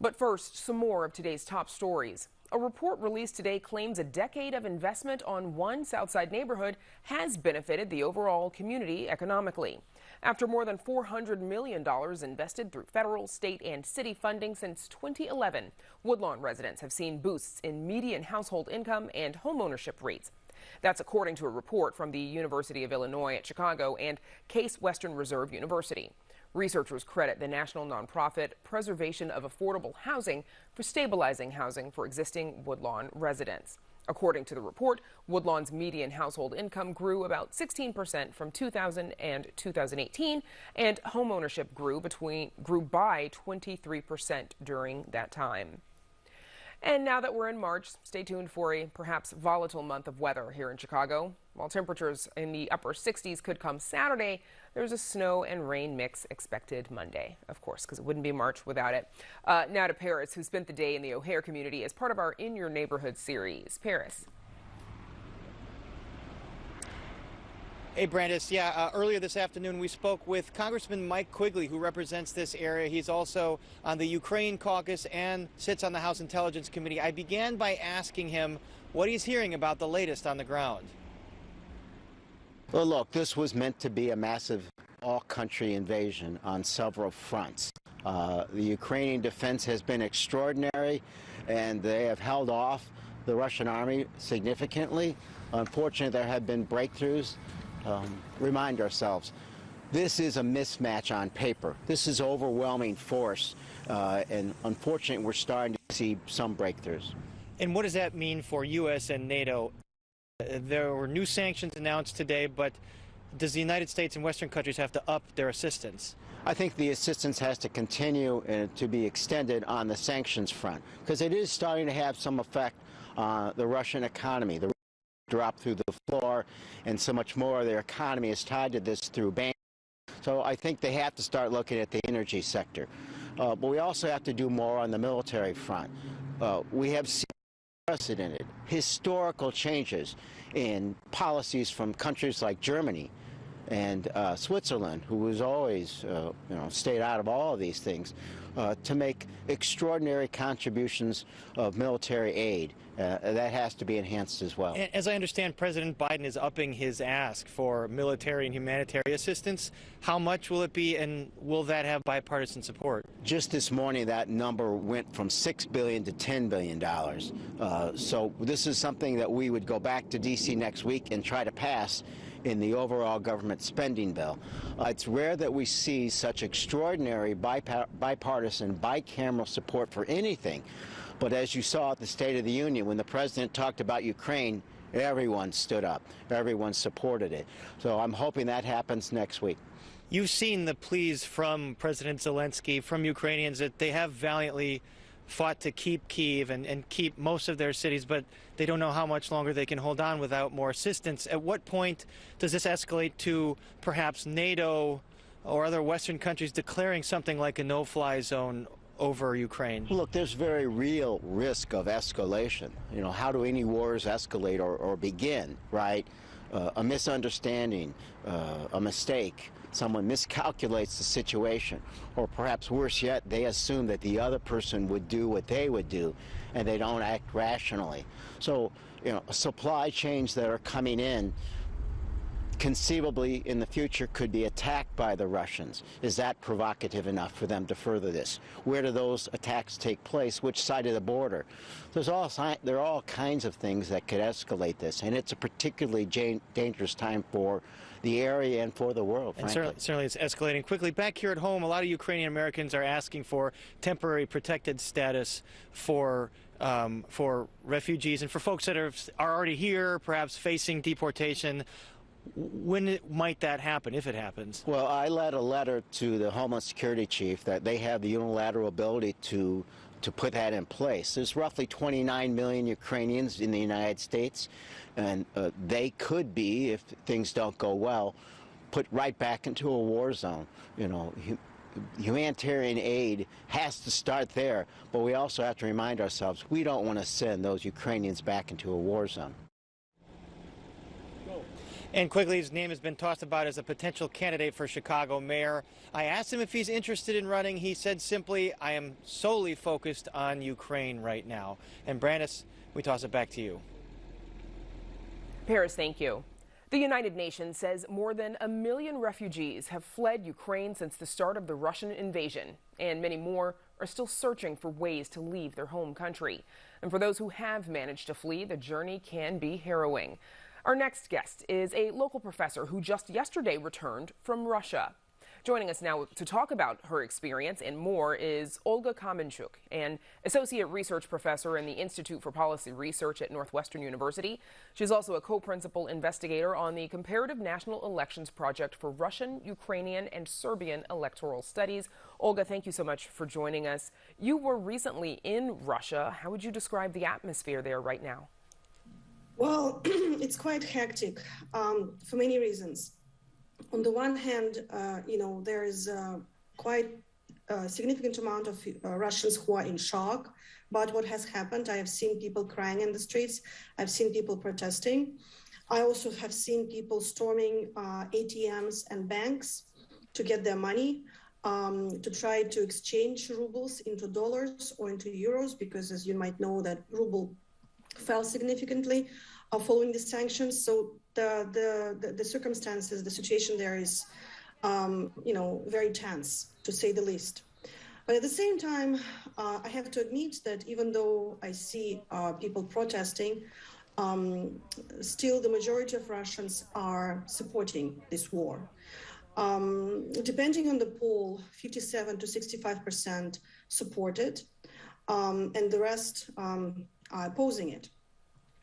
But first, some more of today's top stories. A report released today claims a decade of investment on one Southside neighborhood has benefited the overall community economically. After more than $400 million invested through federal, state, and city funding since 2011, Woodlawn residents have seen boosts in median household income and homeownership rates. That's according to a report from the University of Illinois at Chicago and Case Western Reserve University. Researchers credit the national nonprofit Preservation of Affordable Housing for stabilizing housing for existing Woodlawn residents. According to the report, Woodlawn's median household income grew about 16% from 2000 and 2018, and homeownership grew by 23% during that time. And now that we're in March, stay tuned for a perhaps volatile month of weather here in Chicago. While temperatures in the upper 60s could come Saturday, there's a snow and rain mix expected Monday, of course, because it wouldn't be March without it. Now to Paris, who spent the day in the O'Hare community as part of our In Your Neighborhood series. Paris. Hey, Brandis. Yeah, earlier this afternoon we spoke with Congressman Mike Quigley, who represents this area. He's also on the Ukraine caucus and sits on the House Intelligence Committee. I began by asking him what he's hearing about the latest on the ground. Well, look, this was meant to be a massive all-country invasion on several fronts. The Ukrainian defense has been extraordinary, and they have held off the Russian army significantly. Unfortunately, there have been breakthroughs. Remind ourselves, this is a mismatch on paper. This is overwhelming force, and unfortunately, we're starting to see some breakthroughs. And what does that mean for U.S. and NATO? There were new sanctions announced today, but does the United States and Western countries have to up their assistance? I think the assistance has to continue and to be extended on the sanctions front, because it is starting to have some effect on the Russian economy. The drop through the floor, and so much more of their economy is tied to this through banking. So I think they have to start looking at the energy sector. But we also have to do more on the military front. We have seen unprecedented, historical changes in policies from countries like Germany and Switzerland, who was always, stayed out of all of these things, to make extraordinary contributions of military aid. That has to be enhanced as well. As I understand, President Biden is upping his ask for military and humanitarian assistance. How much will it be, and will that have bipartisan support? Just this morning, that number went from $6 billion to $10 billion. So this is something that we would go back to D.C. next week and try to pass in the overall government spending bill. It's rare that we see such extraordinary bipartisan, bicameral support for anything. But as you saw at the State of the Union, when the president talked about Ukraine, everyone stood up. Everyone supported it. So I'm hoping that happens next week. You've seen the pleas from President Zelensky, from Ukrainians, that they have valiantly fought to keep Kyiv and keep most of their cities, but they don't know how much longer they can hold on without more assistance. At what point does this escalate to perhaps NATO or other Western countries declaring something like a no-fly zone over Ukraine? Look, there's very real risk of escalation. How do any wars escalate or begin, right? A misunderstanding, a mistake. Someone miscalculates the situation, or perhaps worse yet, they assume that the other person would do what they would do, and they don't act rationally. So, supply chains that are coming in conceivably in the future could be attacked by the Russians. Is that provocative enough for them to further this? Where do those attacks take place? Which side of the border? There are all kinds of things that could escalate this, and it's a particularly dangerous time for the area and for the world, and frankly. certainly it's escalating quickly. Back here at home, a lot of Ukrainian Americans are asking for temporary protected status for refugees and for folks that are already here, perhaps facing deportation. When might that happen, if it happens? Well, I led a letter to the Homeland Security Chief that they have the unilateral ability to put that in place. There's roughly 29 million Ukrainians in the United States, and they could be, if things don't go well, put right back into a war zone. Humanitarian aid has to start there, but we also have to remind ourselves we don't want to send those Ukrainians back into a war zone. And Quigley's name has been tossed about as a potential candidate for Chicago mayor. I asked him if he's interested in running. He said simply, I am solely focused on Ukraine right now. And Brandis, we toss it back to you. Paris, thank you. The United Nations says more than 1 million refugees have fled Ukraine since the start of the Russian invasion, and many more are still searching for ways to leave their home country. And for those who have managed to flee, the journey can be harrowing. Our next guest is a local professor who just yesterday returned from Russia. Joining us now to talk about her experience and more is Olga Kamenchuk, an associate research professor in the Institute for Policy Research at Northwestern University. She's also a co-principal investigator on the Comparative National Elections Project for Russian, Ukrainian, and Serbian electoral studies. Olga, thank you so much for joining us. You were recently in Russia. How would you describe the atmosphere there right now? Well, it's quite hectic for many reasons. On the one hand, there is quite a significant amount of Russians who are in shock about what has happened. I have seen people crying in the streets. I've seen people protesting. I also have seen people storming ATMs and banks to get their money, to try to exchange rubles into dollars or into euros, because as you might know, that ruble fell significantly following the sanctions. So the circumstances, the situation there is, very tense, to say the least. But at the same time, I have to admit that even though I see people protesting, still the majority of Russians are supporting this war. Depending on the poll, 57 to 65% support it, and the rest are opposing it.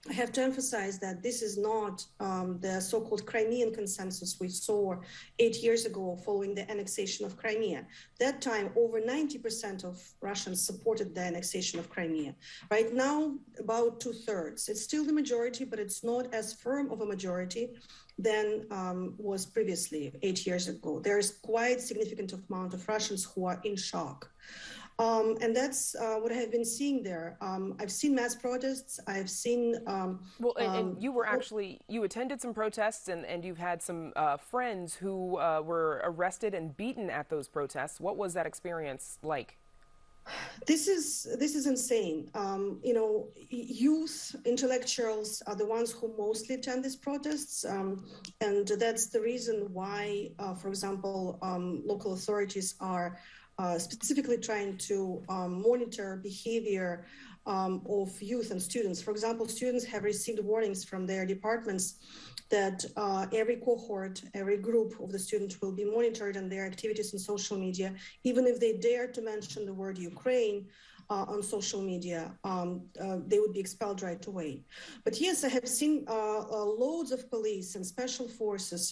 I have to emphasize that this is not the so-called Crimean consensus we saw 8 years ago following the annexation of Crimea. That time, over 90% of Russians supported the annexation of Crimea. Right now, about 2/3. It's still the majority, but it's not as firm of a majority than was previously 8 years ago. There is quite significant amount of Russians who are in shock. And that's what I have been seeing there. I've seen mass protests. I've seen... and you were you attended some protests, and you've had some friends who were arrested and beaten at those protests. What was that experience like? This is insane. Youth, intellectuals are the ones who mostly attend these protests. And that's the reason why, for example, local authorities are specifically trying to monitor behavior of youth and students. For example, students have received warnings from their departments that every cohort, every group of the students will be monitored on their activities on social media. Even if they dare to mention the word Ukraine on social media, they would be expelled right away. But yes, I have seen loads of police and special forces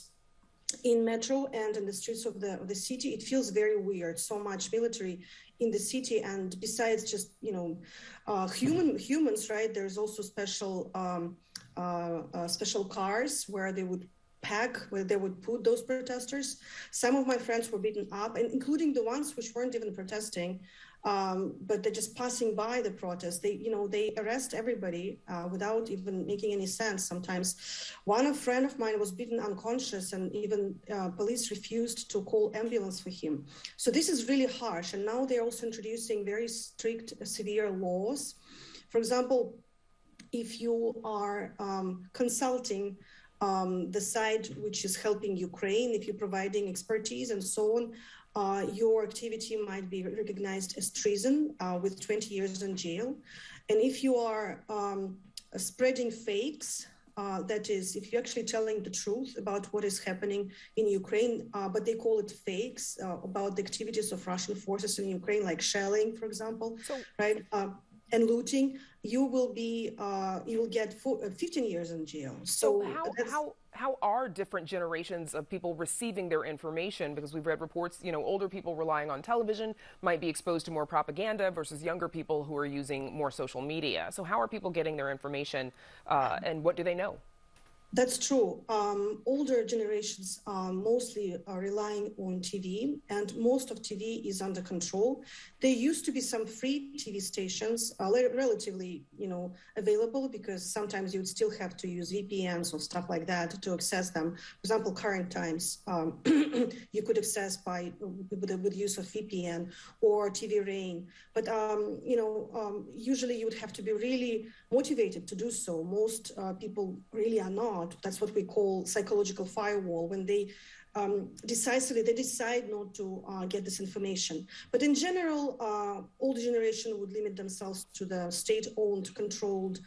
in metro and in the streets of the city. It feels very weird, so much military in the city. And besides just, humans, right, there's also special cars where they would put those protesters. Some of my friends were beaten up, and including the ones which weren't even protesting, but they're just passing by the protest. They arrest everybody without even making any sense sometimes. One friend of mine was beaten unconscious, and even police refused to call ambulance for him. So this is really harsh. And now they're also introducing very strict, severe laws. For example, if you are consulting the side which is helping Ukraine, if you're providing expertise and so on, your activity might be recognized as treason with 20 years in jail. And if you are spreading fakes, that is, if you're actually telling the truth about what is happening in Ukraine, but they call it fakes about the activities of Russian forces in Ukraine, like shelling, for example, right? And looting, you will get 15 years in jail. So how are different generations of people receiving their information? Because we've read reports, older people relying on television might be exposed to more propaganda versus younger people who are using more social media. So how are people getting their information, and what do they know? That's true. Older generations mostly are relying on TV, and most of TV is under control. There used to be some free TV stations, relatively, available, because sometimes you would still have to use VPNs or stuff like that to access them. For example, Current Times, you could access with use of VPN or TV Rain. But usually you would have to be really motivated to do so. Most people really are not. That's what we call psychological firewall, when they decide not to get this information. But in general, older generation would limit themselves to the state-owned, controlled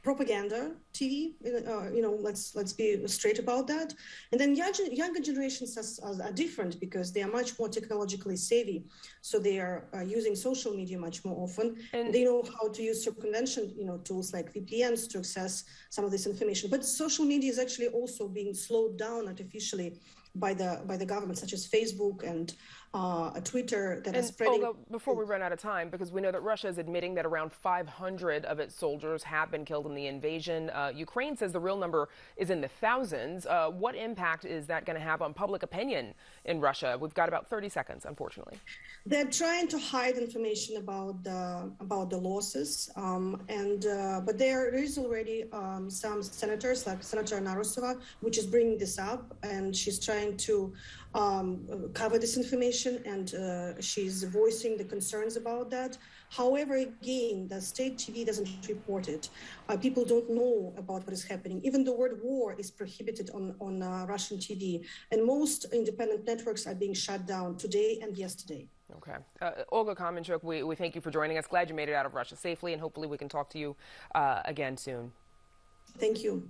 propaganda TV. Let's be straight about that. And then younger generations are different because they are much more technologically savvy, so they are using social media much more often. And they know how to use circumvention, tools like VPNs to access some of this information. But social media is actually also being slowed down artificially by the government, such as Facebook and Twitter, that is spreading. Olga, before we run out of time, because we know that Russia is admitting that around 500 of its soldiers have been killed in the invasion. Ukraine says the real number is in the thousands. What impact is that going to have on public opinion in Russia? We've got about 30 seconds, unfortunately. They're trying to hide information about the losses, but there is already some senators, like Senator Narusova, which is bringing this up, and she's trying to cover this information, and she's voicing the concerns about that. However, again, the state TV doesn't report it. People don't know about what is happening. Even the word war is prohibited on Russian TV, and most independent networks are being shut down today and yesterday. Okay. Olga Kamenchuk, we thank you for joining us. Glad you made it out of Russia safely, and hopefully we can talk to you again soon. Thank you.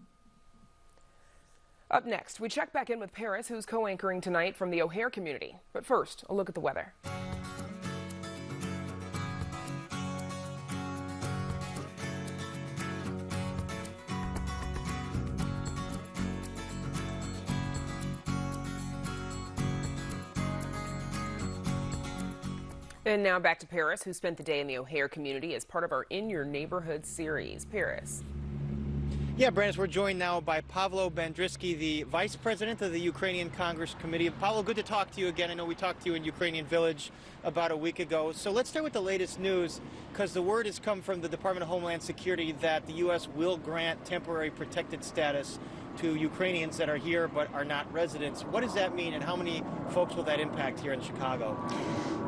Up next, we check back in with Paris, who's co-anchoring tonight from the O'Hare community. But first, a look at the weather. And now back to Paris, who spent the day in the O'Hare community as part of our In Your Neighborhood series. Paris. Yeah, Brandis, we're joined now by Pavlo Bandrisky, the Vice President of the Ukrainian Congress Committee. Pavlo, good to talk to you again. I know we talked to you in Ukrainian Village about a week ago. So let's start with the latest news, because the word has come from the Department of Homeland Security that the U.S. will grant temporary protected status to Ukrainians that are here but are not residents. What does that mean, and how many folks will that impact here in Chicago?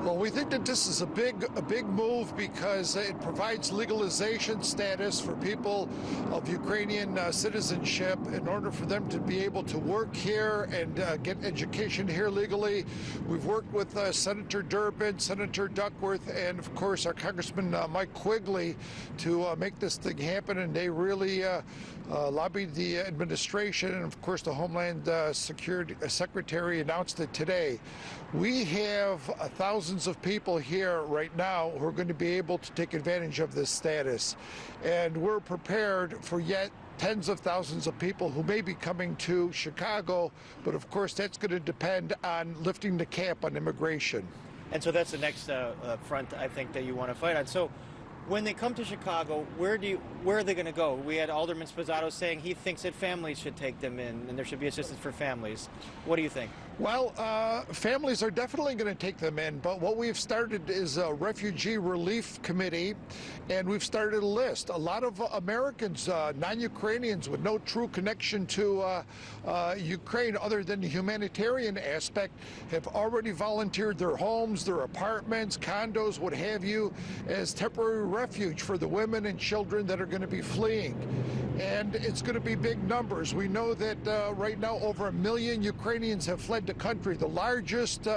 Well, we think that this is a big move because it provides legalization status for people of Ukrainian citizenship in order for them to be able to work here and get education here legally. We've worked with Senator Durbin, Senator Duckworth, and of course our Congressman Mike Quigley to make this thing happen, and they really lobbied the administration, and of course the Homeland Security Secretary announced it today. We have thousands of people here right now who are going to be able to take advantage of this status, and we're prepared for yet tens of thousands of people who may be coming to Chicago, but of course that's going to depend on lifting the cap on immigration. And so that's the next front, I think, that you want to fight on. So when they come to Chicago, where are they going to go? We had Alderman Sposato saying he thinks that families should take them in, and there should be assistance for families. What do you think? Well, families are definitely going to take them in, but what we've started is a refugee relief committee, and we've started a list. A lot of Americans, non-Ukrainians with no true connection to Ukraine other than the humanitarian aspect, have already volunteered their homes, their apartments, condos, what have you, as temporary refuge for the women and children that are going to be fleeing. And it's going to be big numbers. We know that right now over 1 million Ukrainians have fled the country, the largest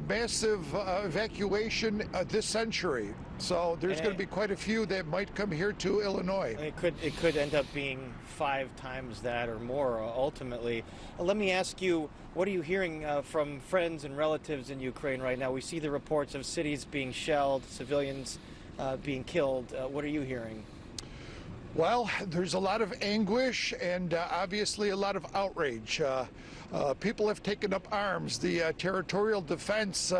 massive evacuation this century. So there's going to be quite a few that might come here to Illinois. It could end up being 5 times that or more ultimately. Let me ask you, what are you hearing from friends and relatives in Ukraine right now? We see the reports of cities being shelled, civilians being killed. What are you hearing? Well, there's a lot of anguish and obviously a lot of outrage. People have taken up arms. The territorial defense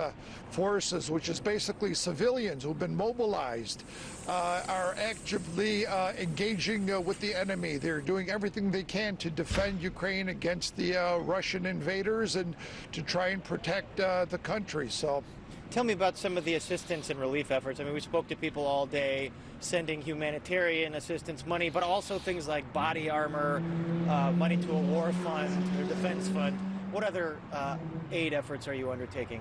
forces, which is basically civilians who've been mobilized, are actively engaging with the enemy. They're doing everything they can to defend Ukraine against the Russian invaders and to try and protect the country. So, tell me about some of the assistance and relief efforts. I mean, we spoke to people all day, sending humanitarian assistance money, but also things like body armor, money to a war fund or defense fund. What other aid efforts are you undertaking?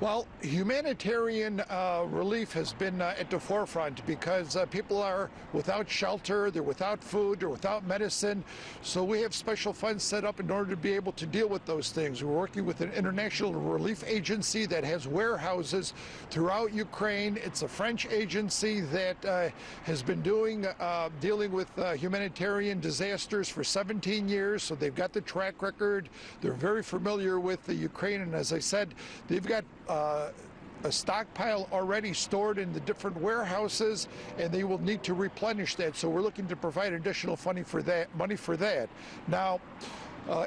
Well, humanitarian relief has been at the forefront because people are without shelter, they're without food, they're without medicine. So we have special funds set up in order to be able to deal with those things. We're working with an international relief agency that has warehouses throughout Ukraine. It's a French agency that has been dealing with humanitarian disasters for 17 years. So they've got the track record. They're very familiar with the Ukraine. And as I said, they've got a stockpile already stored in the different warehouses, and they will need to replenish that. So we're looking to provide additional money for that. Now,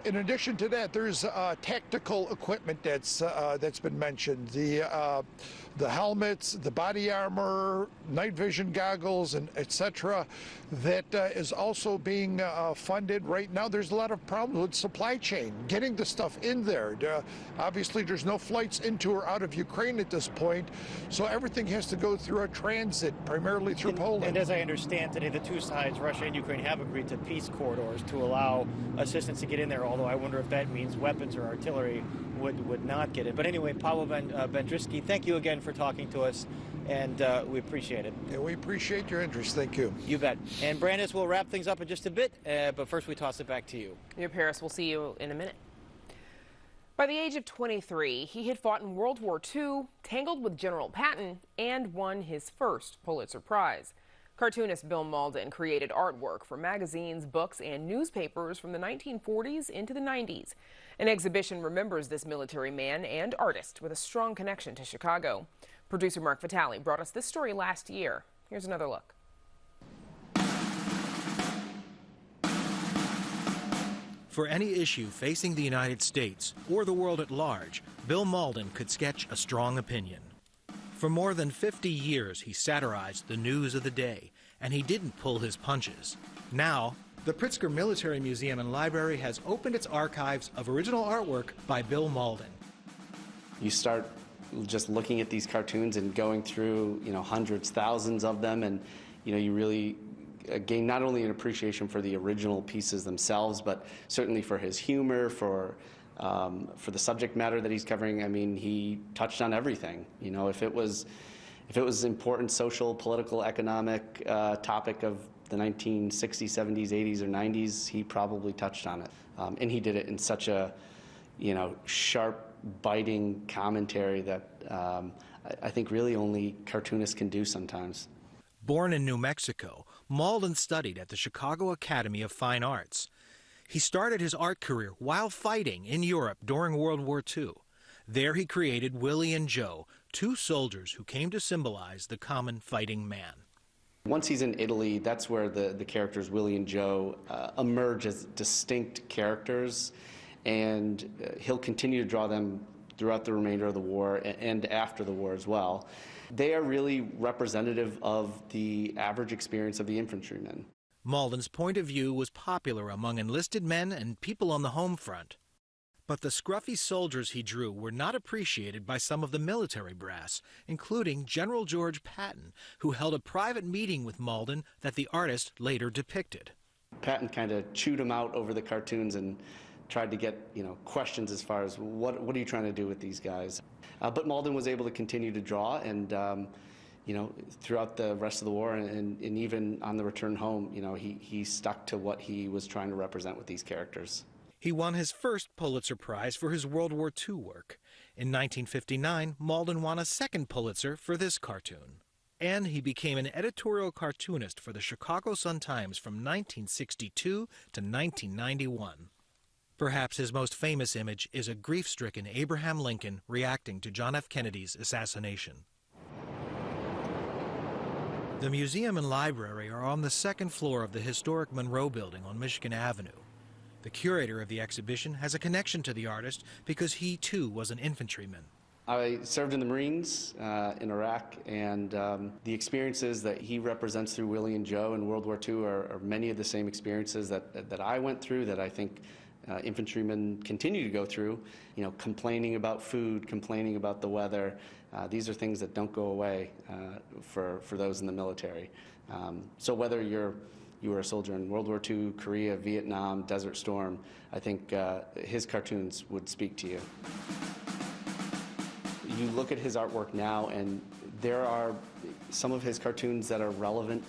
in addition to that, there's tactical equipment that's been mentioned. The helmets, the body armor, night vision goggles, and etc. That is also being funded right now. There's a lot of problems with supply chain, getting the stuff in there. Obviously, there's no flights into or out of Ukraine at this point, so everything has to go through a transit, primarily through Poland. And as I understand today, the two sides, Russia and Ukraine, have agreed to peace corridors to allow assistance to get in there, although I wonder if that means weapons or artillery would not get it. But anyway, Pavel Bendrisky, thank you again for talking to us, and we appreciate it. Yeah, we appreciate your interest. Thank you. You bet. And Brandis, we'll wrap things up in just a bit, but first we toss it back to you. Paris, we'll see you in a minute. By the age of 23, he had fought in World War II, tangled with General Patton, and won his first Pulitzer Prize. Cartoonist Bill Mauldin created artwork for magazines, books, and newspapers from the 1940s into the 90s. An exhibition remembers this military man and artist with a strong connection to Chicago. Producer Mark Vitale brought us this story last year. Here's another look. For any issue facing the United States or the world at large, Bill Mauldin could sketch a strong opinion. For more than 50 years, he satirized the news of the day, and he didn't pull his punches. Now, the Pritzker Military Museum and Library has opened its archives of original artwork by Bill Mauldin. You start just looking at these cartoons and going through, hundreds, thousands of them, and, you really gain not only an appreciation for the original pieces themselves, but certainly for his humor, for the subject matter that he's covering. I mean, he touched on everything. If it was important social, political, economic topic of the 1960s, 70s, 80s, or 90s, he probably touched on it. And he did it in such a, sharp, biting commentary that I think really only cartoonists can do sometimes. Born in New Mexico, Mauldin studied at the Chicago Academy of Fine Arts. He started his art career while fighting in Europe during World War II. There he created Willie and Joe, two soldiers who came to symbolize the common fighting man. Once he's in Italy, that's where the characters Willie and Joe emerge as distinct characters, and he'll continue to draw them throughout the remainder of the war and after the war as well. They are really representative of the average experience of the infantryman. Mauldin's point of view was popular among enlisted men and people on the home front. But the scruffy soldiers he drew were not appreciated by some of the military brass, including General George Patton, who held a private meeting with Mauldin that the artist later depicted. Patton kind of chewed him out over the cartoons and tried to get, questions as far as what are you trying to do with these guys? But Mauldin was able to continue to draw, and throughout the rest of the war and even on the return home, he stuck to what he was trying to represent with these characters. He won his first Pulitzer Prize for his World War II work. In 1959, Mauldin won a second Pulitzer for this cartoon. And he became an editorial cartoonist for the Chicago Sun-Times from 1962 to 1991. Perhaps his most famous image is a grief-stricken Abraham Lincoln reacting to John F. Kennedy's assassination. The museum and library are on the second floor of the historic Monroe Building on Michigan Avenue. The curator of the exhibition has a connection to the artist because he, too, was an infantryman. I served in the Marines in Iraq, and the experiences that he represents through Willie and Joe in World War II are many of the same experiences that I went through, that I think infantrymen continue to go through, complaining about food, complaining about the weather. These are things that don't go away for those in the military. So whether you were a soldier in World War II, Korea, Vietnam, Desert Storm, I think his cartoons would speak to you. you look at his artwork now, and there are some of his cartoons that are relevant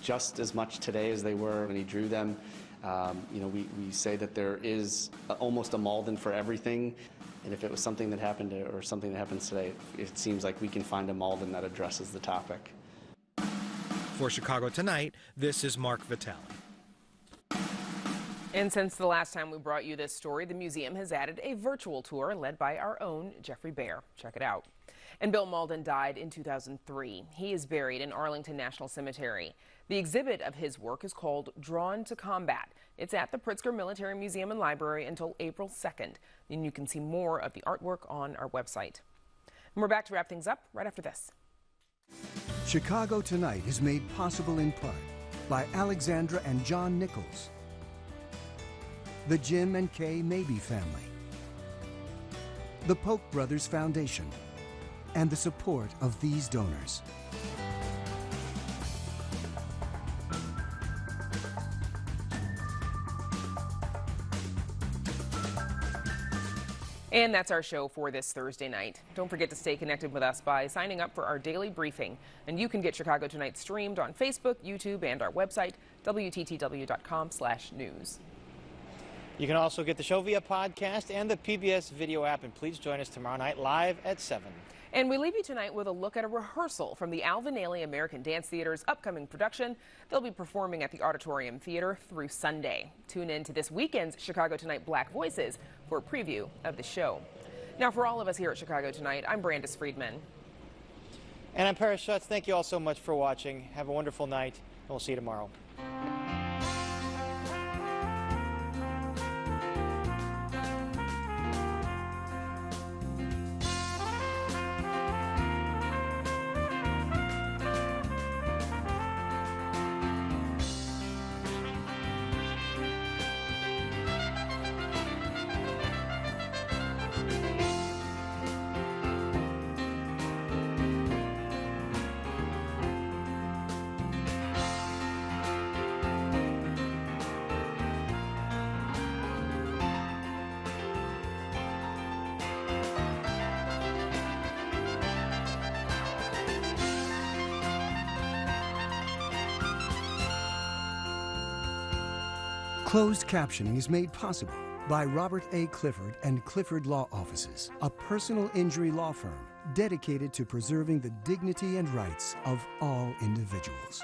just as much today as they were when he drew them. You know, we say that there is almost a Mauldin for everything, and if it was something that happened or something that happens today, it seems like we can find a Mauldin that addresses the topic. For Chicago Tonight, this is Mark Vitale. And since the last time we brought you this story, the museum has added a virtual tour led by our own Jeffrey Baer. Check it out. And Bill Mauldin died in 2003. He is buried in Arlington National Cemetery. The exhibit of his work is called Drawn to Combat. It's at the Pritzker Military Museum and Library until April 2nd. And you can see more of the artwork on our website. And we're back to wrap things up right after this. Chicago Tonight is made possible in part by Alexandra and John Nichols, the Jim and Kay Mabey family, the Polk Brothers Foundation, and the support of these donors. And that's our show for this Thursday night. Don't forget to stay connected with us by signing up for our daily briefing. And you can get Chicago Tonight streamed on Facebook, YouTube, and our website, WTTW.com/news. You can also get the show via podcast and the PBS video app. And please join us tomorrow night live at 7. And we leave you tonight with a look at a rehearsal from the Alvin Ailey American Dance Theater's upcoming production. They'll be performing at the Auditorium Theater through Sunday. Tune in to this weekend's Chicago Tonight Black Voices for a preview of the show. Now, for all of us here at Chicago Tonight, I'm Brandis Friedman. And I'm Paris Schutz. Thank you all so much for watching. Have a wonderful night, and we'll see you tomorrow. Closed captioning is made possible by Robert A. Clifford and Clifford Law Offices, a personal injury law firm dedicated to preserving the dignity and rights of all individuals.